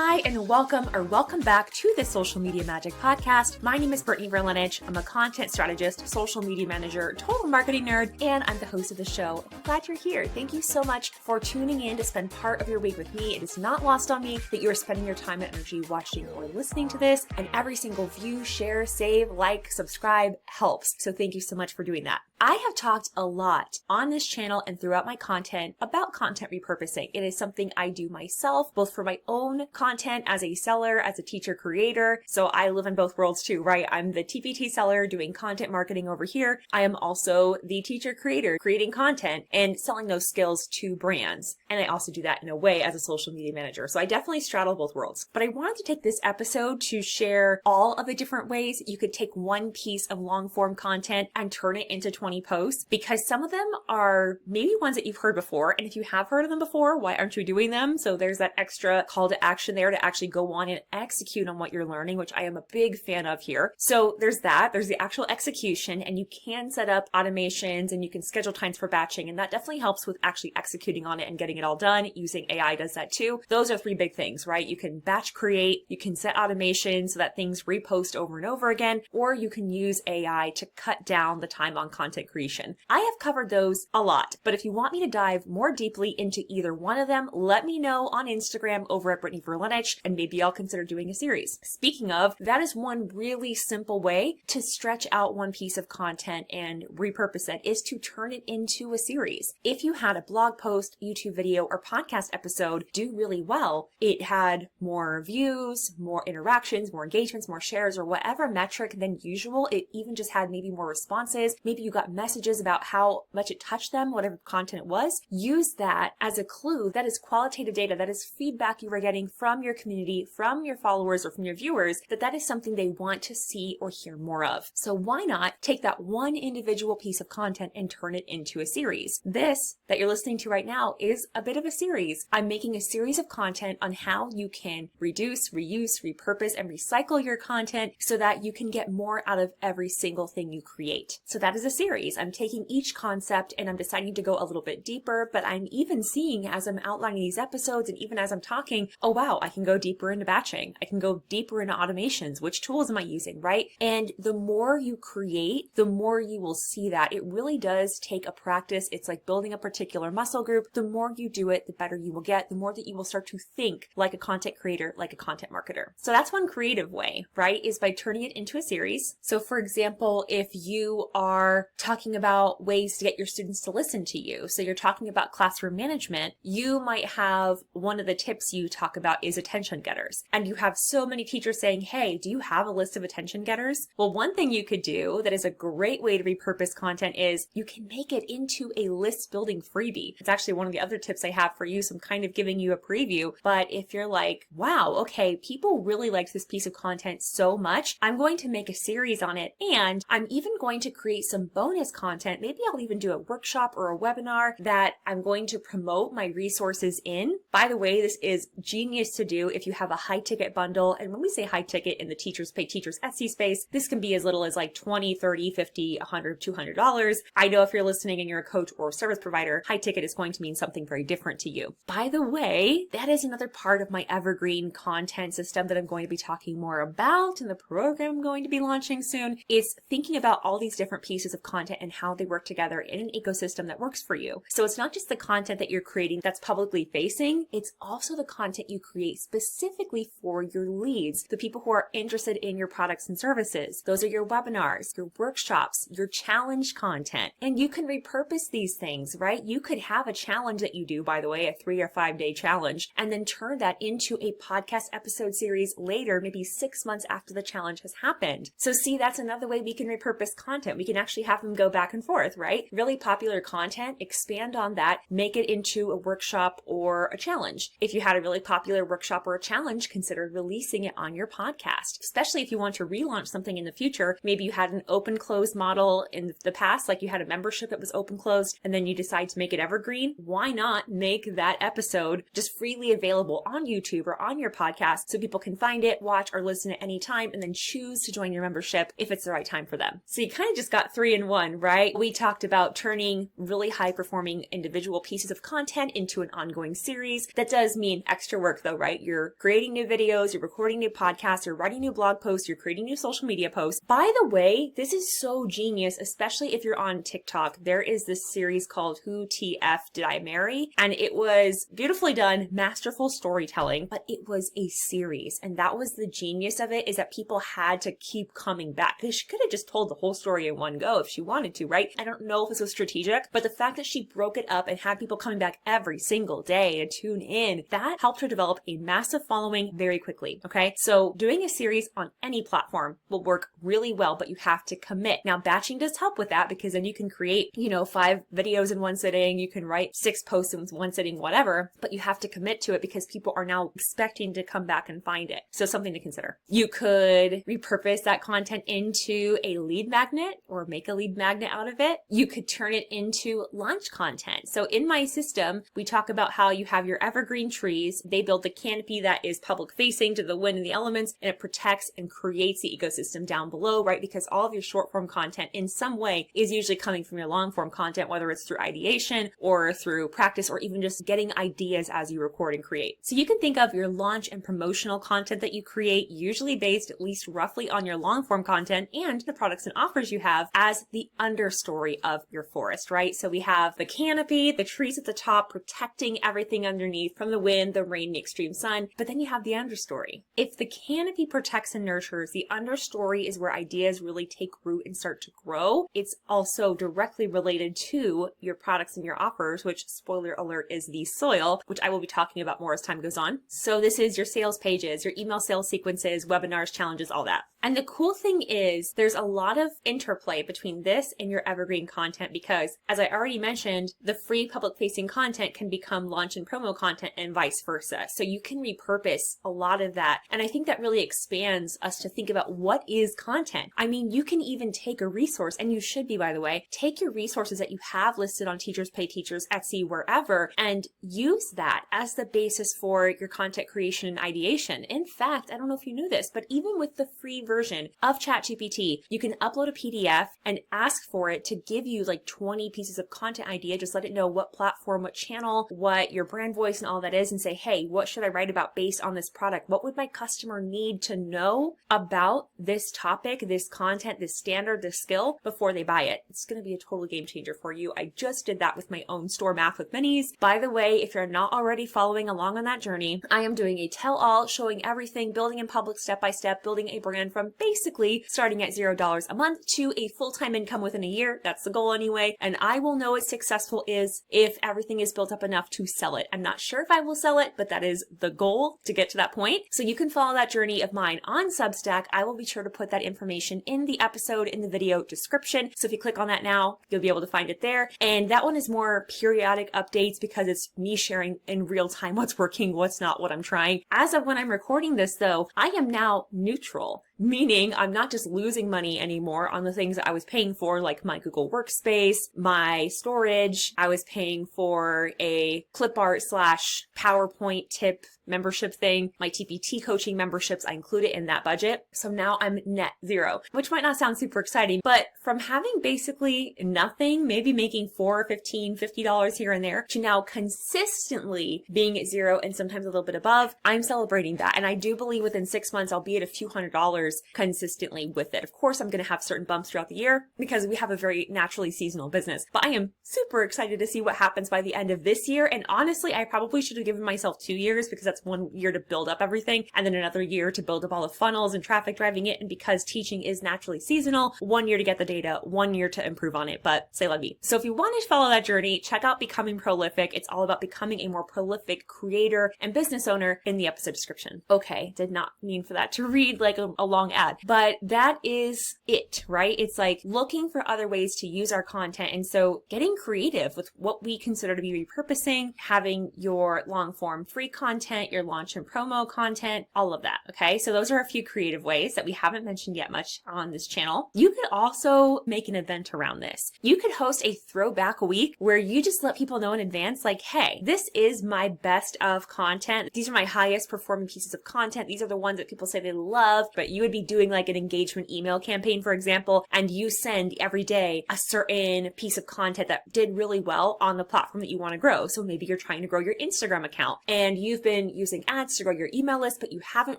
Hi, and welcome back to the Social Media Magic Podcast. My name is Brittany Verlinich. I'm a content strategist, social media manager, total marketing nerd, and I'm the host of the show. I'm glad you're here. Thank you so much for tuning in to spend part of your week with me. It is not lost on me that you are spending your time and energy watching or listening to this, and every single view, share, save, like, subscribe helps. So thank you so much for doing that. I have talked a lot on this channel and throughout my content about content repurposing. It is something I do myself, both for my own content as a seller, as a teacher creator. So I live in both worlds too, right? I'm the TPT seller doing content marketing over here. I am also the teacher creator creating content and selling those skills to brands. And I also do that in a way as a social media manager. So I definitely straddle both worlds. But I wanted to take this episode to share all of the different ways you could take one piece of long form content and turn it into 20 posts, because some of them are maybe ones that you've heard before. And if you have heard of them before, why aren't you doing them? So there's that extra call to action there to actually go on and execute on what you're learning, which I am a big fan of here. So there's that. There's the actual execution, and you can set up automations and you can schedule times for batching. And that definitely helps with actually executing on it and getting it all done. Using AI does that too. Those are three big things, right? You can batch create, you can set automation so that things repost over and over again, or you can use AI to cut down the time on content creation. I have covered those a lot, but if you want me to dive more deeply into either one of them, let me know on Instagram over at Brittany Verlinich, and maybe I'll consider doing a series. Speaking of, that is one really simple way to stretch out one piece of content and repurpose it, is to turn it into a series. If you had a blog post, YouTube video, or podcast episode do really well, it had more views, more interactions, more engagements, more shares, or whatever metric than usual. It even just had maybe more responses. Maybe you got messages about how much it touched them, whatever content it was. Use that as a clue. That is qualitative data. That is feedback you are getting from your community, from your followers, or from your viewers, that is something they want to see or hear more of. So why not take that one individual piece of content and turn it into a series? This that you're listening to right now is a bit of a series. I'm making a series of content on how you can reduce, reuse, repurpose, and recycle your content so that you can get more out of every single thing you create. So that is a series. I'm taking each concept and I'm deciding to go a little bit deeper, but I'm even seeing as I'm outlining these episodes and even as I'm talking, oh wow, I can go deeper into batching. I can go deeper into automations. Which tools am I using, right? And the more you create, the more you will see that. It really does take a practice. It's like building a particular muscle group. The more you do it, the better you will get, the more that you will start to think like a content creator, like a content marketer. So that's one creative way, right? Is by turning it into a series. So for example, if you are talking about ways to get your students to listen to you, so you're talking about classroom management, you might have one of the tips you talk about is attention getters. And you have so many teachers saying, hey, do you have a list of attention getters? Well, one thing you could do that is a great way to repurpose content is you can make it into a list building freebie. It's actually one of the other tips I have for you, so I'm kind of giving you a preview. But if you're like, wow, okay, people really liked this piece of content so much, I'm going to make a series on it, and I'm even going to create some bonus content. Maybe I'll even do a workshop or a webinar that I'm going to promote my resources in. By the way, this is genius to do if you have a high ticket bundle. And when we say high ticket in the teachers pay teachers Etsy space, this can be as little as like $20, $30, $50, $100, $200. I know if you're listening and you're a coach or a service provider, high ticket is going to mean something very different to you. By the way, that is another part of my evergreen content system that I'm going to be talking more about in the program I'm going to be launching soon, is thinking about all these different pieces of content and how they work together in an ecosystem that works for you. So it's not just the content that you're creating that's publicly facing, it's also the content you create specifically for your leads, the people who are interested in your products and services. Those are your webinars, your workshops, your challenge content. And you can repurpose these things, right? You could have a challenge that you do, by the way, a 3 or 5 day challenge, and then turn that into a podcast episode series later, maybe 6 months after the challenge has happened. So see, that's another way we can repurpose content. We can actually have them go back and forth, right? Really popular content, expand on that, make it into a workshop or a challenge. If you had a really popular workshop or a challenge, consider releasing it on your podcast, especially if you want to relaunch something in the future. Maybe you had an open close model in the past, like you had a membership that was open closed, and then you decide to make it evergreen. Why not make that episode just freely available on YouTube or on your podcast so people can find it, watch, or listen at any time, and then choose to join your membership if it's the right time for them? So you kind of just got 3 in 1. one, right? We talked about turning really high performing individual pieces of content into an ongoing series. That does mean extra work though, right? You're creating new videos, you're recording new podcasts, you're writing new blog posts, you're creating new social media posts. By the way, this is so genius, especially if you're on TikTok. There is this series called Who TF Did I Marry? And it was beautifully done, masterful storytelling, but it was a series. And that was the genius of it, is that people had to keep coming back. She could have just told the whole story in one go if she wanted to, right? I don't know if this was strategic, but the fact that she broke it up and had people coming back every single day to tune in, that helped her develop a massive following very quickly, okay? So doing a series on any platform will work really well, but you have to commit. Now, batching does help with that because then you can create, 5 videos in one sitting, you can write 6 posts in one sitting, whatever, but you have to commit to it because people are now expecting to come back and find it. So something to consider. You could repurpose that content into a lead magnet or make a lead magnet out of it. You could turn it into launch content. So in my system, we talk about how you have your evergreen trees. They build the canopy that is public facing to the wind and the elements, and it protects and creates the ecosystem down below, right? Because all of your short form content in some way is usually coming from your long form content, whether it's through ideation or through practice or even just getting ideas as you record and create. So you can think of your launch and promotional content that you create, usually based at least roughly on your long form content and the products and offers you have, as the understory of your forest, right? So we have the canopy, the trees at the top protecting everything underneath from the wind, the rain, the extreme sun, but then you have the understory. If the canopy protects and nurtures, the understory is where ideas really take root and start to grow. It's also directly related to your products and your offers, which, spoiler alert, is the soil, which I will be talking about more as time goes on. So this is your sales pages, your email sales sequences, webinars, challenges, all that. And the cool thing is there's a lot of interplay between this and your evergreen content because, as I already mentioned, the free public facing content can become launch and promo content and vice versa. So you can repurpose a lot of that. And I think that really expands us to think about what is content. I mean, you can even take a resource, and you should be, by the way, take your resources that you have listed on Teachers Pay Teachers, Etsy, wherever, and use that as the basis for your content creation and ideation. In fact, I don't know if you knew this, but even with the free version of ChatGPT, you can upload a PDF and ask for it to give you like 20 pieces of content idea. Just let it know what platform, what channel, what your brand voice and all that is, and say, hey, what should I write about based on this product? What would my customer need to know about this topic, this content, this standard, this skill before they buy it? It's going to be a total game changer for you. I just did that with my own store Math with Minis. By the way, if you're not already following along on that journey, I am doing a tell-all showing everything, building in public step by step, building a brand from basically starting at $0 a month to a full-time income within a year. That's the goal anyway. And I will know it's successful is if everything is built up enough to sell it. I'm not sure if I will sell it, but that is the goal to get to that point. So you can follow that journey of mine on Substack. I will be sure to put that information in the episode, in the video description. So if you click on that now, you'll be able to find it there. And that one is more periodic updates because it's me sharing in real time what's working, what's not, what I'm trying. As of when I'm recording this though, I am now neutral. Meaning I'm not just losing money anymore on the things that I was paying for, like my Google Workspace, my storage. I was paying for a clip art / PowerPoint tip membership thing, my TPT coaching memberships, I include it in that budget. So now I'm net zero, which might not sound super exciting, but from having basically nothing, maybe making $4, $15, $50 here and there, to now consistently being at zero and sometimes a little bit above, I'm celebrating that. And I do believe within 6 months, I'll be at a few $100s consistently with it. Of course, I'm going to have certain bumps throughout the year because we have a very naturally seasonal business, but I am super excited to see what happens by the end of this year. And honestly, I probably should have given myself 2 years because that's 1 year to build up everything and then another year to build up all the funnels and traffic driving it. And because teaching is naturally seasonal, 1 year to get the data, 1 year to improve on it, but c'est la vie. So if you want to follow that journey, check out Becoming Prolific. It's all about becoming a more prolific creator and business owner in the episode description. Okay, did not mean for that to read like a long ad, but that is it, right? It's like looking for other ways to use our content. And so getting creative with what we consider to be repurposing, having your long form free content, your launch and promo content, all of that. Okay. So those are a few creative ways that we haven't mentioned yet much on this channel. You could also make an event around this. You could host a throwback week where you just let people know in advance, like, hey, this is my best of content. These are my highest performing pieces of content. These are the ones that people say they love, but you could be doing like an engagement email campaign, for example, and you send every day a certain piece of content that did really well on the platform that you want to grow. So maybe you're trying to grow your Instagram account and you've been using ads to grow your email list, but you haven't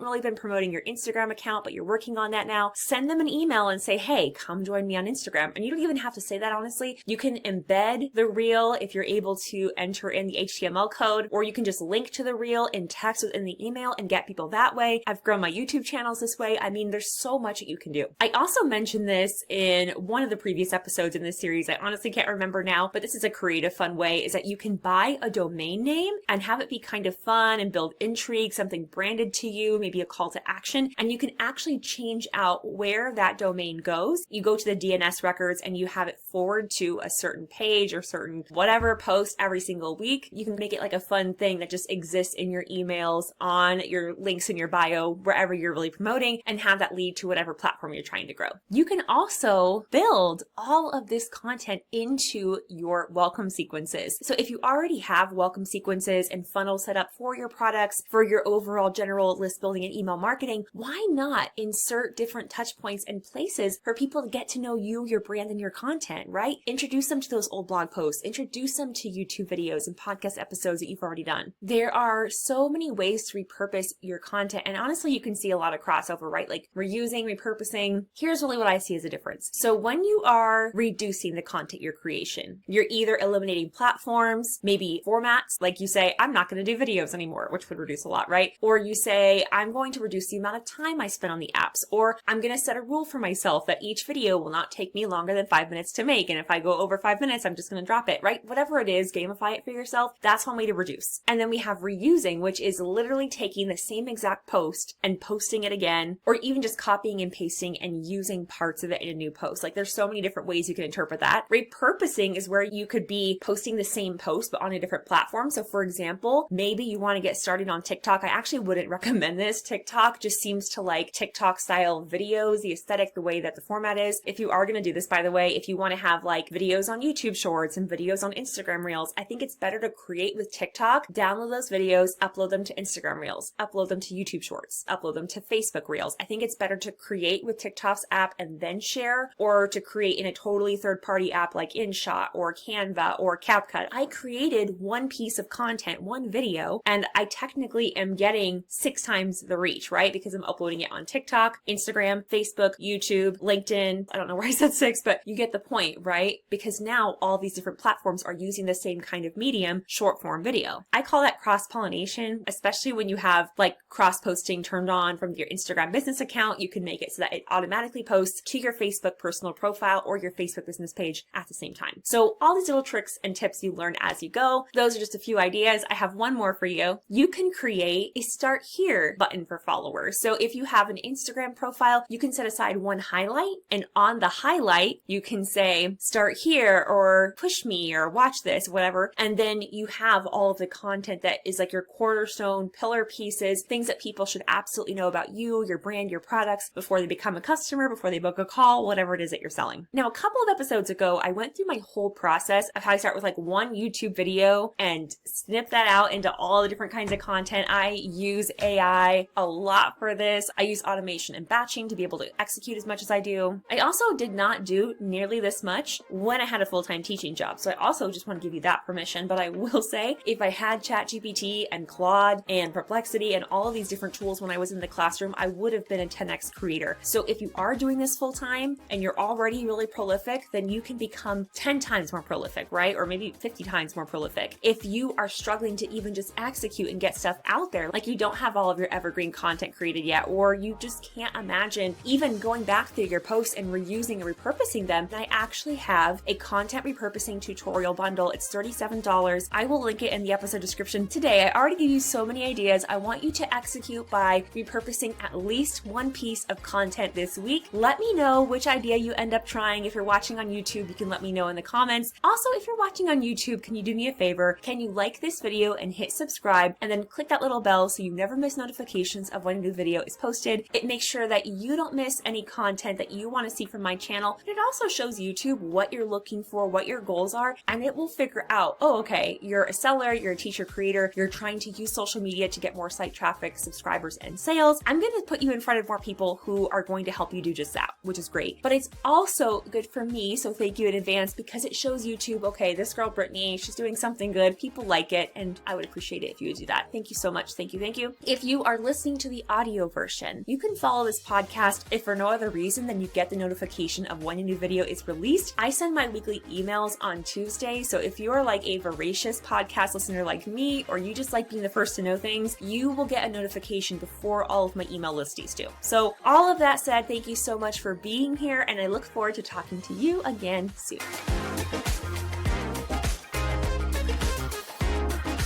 really been promoting your Instagram account, but you're working on that now. Send them an email and say, hey, come join me on Instagram. And you don't even have to say that, honestly. You can embed the reel if you're able to enter in the HTML code, or you can just link to the reel in text within the email and get people that way. I've grown my YouTube channels this way. I mean, there's so much that you can do. I also mentioned this in one of the previous episodes in this series. I honestly can't remember now, but this is a creative, fun way, is that you can buy a domain name and have it be kind of fun and build intrigue, something branded to you, maybe a call to action, and you can actually change out where that domain goes. You go to the DNS records and you have it forward to a certain page or certain whatever post every single week. You can make it like a fun thing that just exists in your emails, on your links in your bio, wherever you're really promoting, and have that lead to whatever platform you're trying to grow. You can also build all of this content into your welcome sequences. So if you already have welcome sequences and funnels set up for your products, for your overall general list building and email marketing, why not insert different touch points and places for people to get to know you, your brand, and your content, right? Introduce them to those old blog posts, introduce them to YouTube videos and podcast episodes that you've already done. There are so many ways to repurpose your content, and honestly, you can see a lot of crossover, right? Like reusing, repurposing. Here's really what I see as a difference. So when you are reducing the content you're creation, you're either eliminating platforms, maybe formats, like you say, I'm not going to do videos anymore, which would reduce a lot, right? Or you say, I'm going to reduce the amount of time I spend on the apps, or I'm going to set a rule for myself that each video will not take me longer than 5 minutes to make. And if I go over 5 minutes, I'm just going to drop it, right? Whatever it is, gamify it for yourself. That's one way to reduce. And then we have reusing, which is literally taking the same exact post and posting it again, or even just copying and pasting and using parts of it in a new post. Like there's so many different ways you can interpret that. Repurposing is where you could be posting the same post, but on a different platform. So for example, maybe you want to get started on TikTok. I actually wouldn't recommend this. TikTok just seems to like TikTok style videos, the aesthetic, the way that the format is. If you are going to do this, by the way, if you want to have like videos on YouTube Shorts and videos on Instagram Reels, I think it's better to create with TikTok, download those videos, upload them to Instagram Reels, upload them to YouTube Shorts, upload them to Facebook Reels. I think it's better to create with TikTok's app and then share, or to create in a totally third-party app like InShot or Canva or CapCut. I created one piece of content, one video, and I technically am getting 6 times the reach, right? Because I'm uploading it on TikTok, Instagram, Facebook, YouTube, LinkedIn. I don't know where I said 6, but you get the point, right? Because now all these different platforms are using the same kind of medium, short form video. I call that cross-pollination, especially when you have like cross-posting turned on from your Instagram business account. You can make it so that it automatically posts to your Facebook personal profile or your Facebook business page at the same time. So all these little tricks and tips you learn as you go. Those are just a few ideas. I have one more for you. You can create a start here button for followers. So if you have an Instagram profile, you can set aside one highlight, and on the highlight, you can say start here or push me or watch this, whatever. And then you have all of the content that is like your cornerstone pillar pieces, things that people should absolutely know about you, your brand, your products before they become a customer, before they book a call, whatever it is that you're selling. Now, a couple of episodes ago, I went through my whole process of how I start with like one YouTube video and snip that out into all the different kinds of content. I use AI a lot for this. I use automation and batching to be able to execute as much as I do. I also did not do nearly this much when I had a full-time teaching job. So I also just want to give you that permission. But I will say, if I had ChatGPT and Claude and Perplexity and all of these different tools when I was in the classroom, I would have been a 10x creator. So if you are doing this full-time and you're already really prolific, then you can become 10 times more prolific, right? Or maybe 50 times more prolific. If you are struggling to even just execute and get stuff out there, like you don't have all of your evergreen content created yet, or you just can't imagine even going back through your posts and reusing and repurposing them, I actually have a content repurposing tutorial bundle. It's $37. I will link it in the episode description today. I already gave you so many ideas. I want you to execute by repurposing at least one piece of content this week. Let me know which idea you end up trying. If you're watching on YouTube, you can let me know in the comments. Also, if you're watching on YouTube, can you do me a favor? Can you like this video and hit subscribe, and then click that little bell so you never miss notifications of when a new video is posted? It makes sure that you don't miss any content that you want to see from my channel. It also shows YouTube what you're looking for, what your goals are, and it will figure out, oh, okay, you're a seller, you're a teacher creator, you're trying to use social media to get more site traffic, subscribers, and sales. I'm going to put you in front attracted more people who are going to help you do just that, which is great. But it's also good for me, so thank you in advance, because it shows YouTube, okay, this girl Brittany, she's doing something good, people like it, and I would appreciate it if you would do that. Thank you so much. Thank you, thank you. If you are listening to the audio version, you can follow this podcast if for no other reason than you get the notification of when a new video is released. I send my weekly emails on Tuesday, so if you're like a voracious podcast listener like me, or you just like being the first to know things, you will get a notification before all of my email listies do. So all of that said, thank you so much for being here, and I look forward to talking to you again soon.